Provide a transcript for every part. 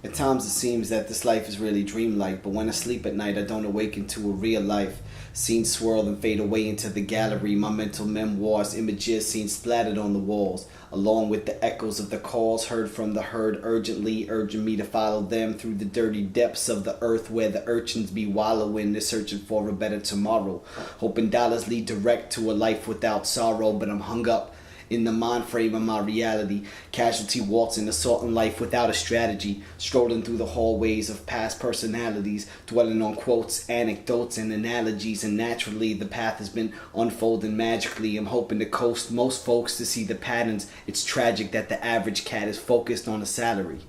At times it seems that this life is really dreamlike, but when I sleep at night I don't awaken to a real life. Scenes swirl and fade away into the gallery, my mental memoirs, images seen splattered on the walls, along with the echoes of the calls heard from the herd urgently, urging me to follow them through the dirty depths of the earth where the urchins be wallowing, they're searching for a better tomorrow, hoping dollars lead direct to a life without sorrow, but I'm hung up in the mind frame of my reality, casualty waltzing, assaulting life without a strategy, strolling through the hallways of past personalities, dwelling on quotes, anecdotes, and analogies, and naturally the path has been unfolding magically. I'm hoping to coast most folks to see the patterns. It's tragic that the average cat is focused on a salary.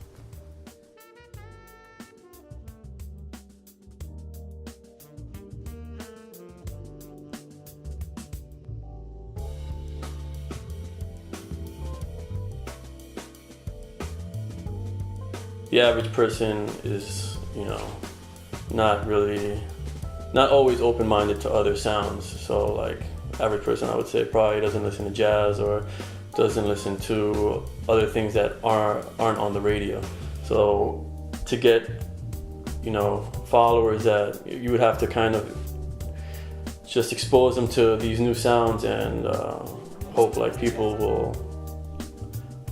The average person is, not always open-minded to other sounds. So like, average person, I would say, probably doesn't listen to jazz or doesn't listen to other things that aren't on the radio. So to get, followers, that you would have to kind of just expose them to these new sounds and hope like people will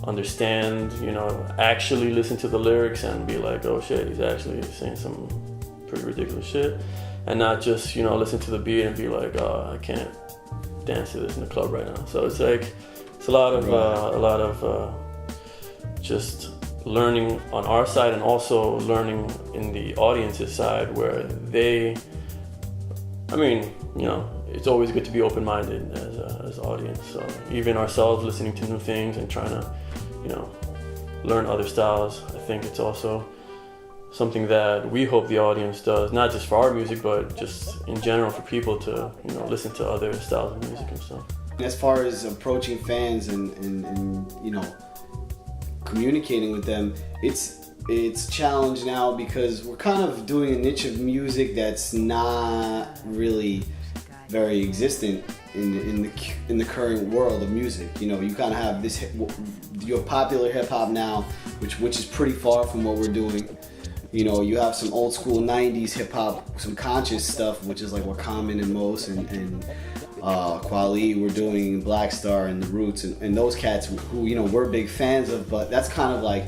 understand, actually listen to the lyrics and be like, oh shit, he's actually saying some pretty ridiculous shit, and not just, listen to the beat and be like, oh, I can't dance to this in the club right now. So it's like, it's a lot of just learning on our side and also learning in the audience's side where it's always good to be open-minded as an audience. So even ourselves listening to new things and trying to, learn other styles. I think it's also something that we hope the audience does, not just for our music, but just in general for people to, listen to other styles of music and stuff. As far as approaching fans and communicating with them, it's a challenge now because we're kind of doing a niche of music that's not really very existent in the current world of music. You kind of have this your popular hip hop now, which is pretty far from what we're doing. You have some old school '90s hip hop, some conscious stuff, which is like what Common and Mos and Kweli were doing, Black Star and the Roots and those cats who we're big fans of, but that's kind of like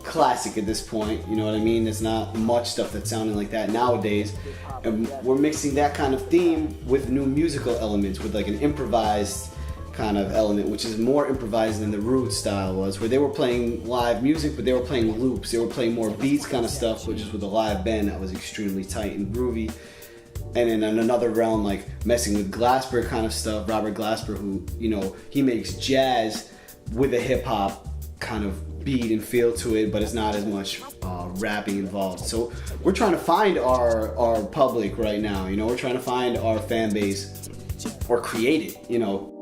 classic at this point, you know what I mean? There's not much stuff that's sounding like that nowadays, and we're mixing that kind of theme with new musical elements, with like an improvised kind of element, which is more improvised than the Roots style was, where they were playing live music, but they were playing loops, they were playing more beats kind of stuff, but just with a live band that was extremely tight and groovy. And then in another realm, like messing with Glasper kind of stuff, Robert Glasper, who, he makes jazz with a hip hop kind of beat and feel to it, but it's not as much rapping involved. So we're trying to find our public right now, we're trying to find our fan base or create it,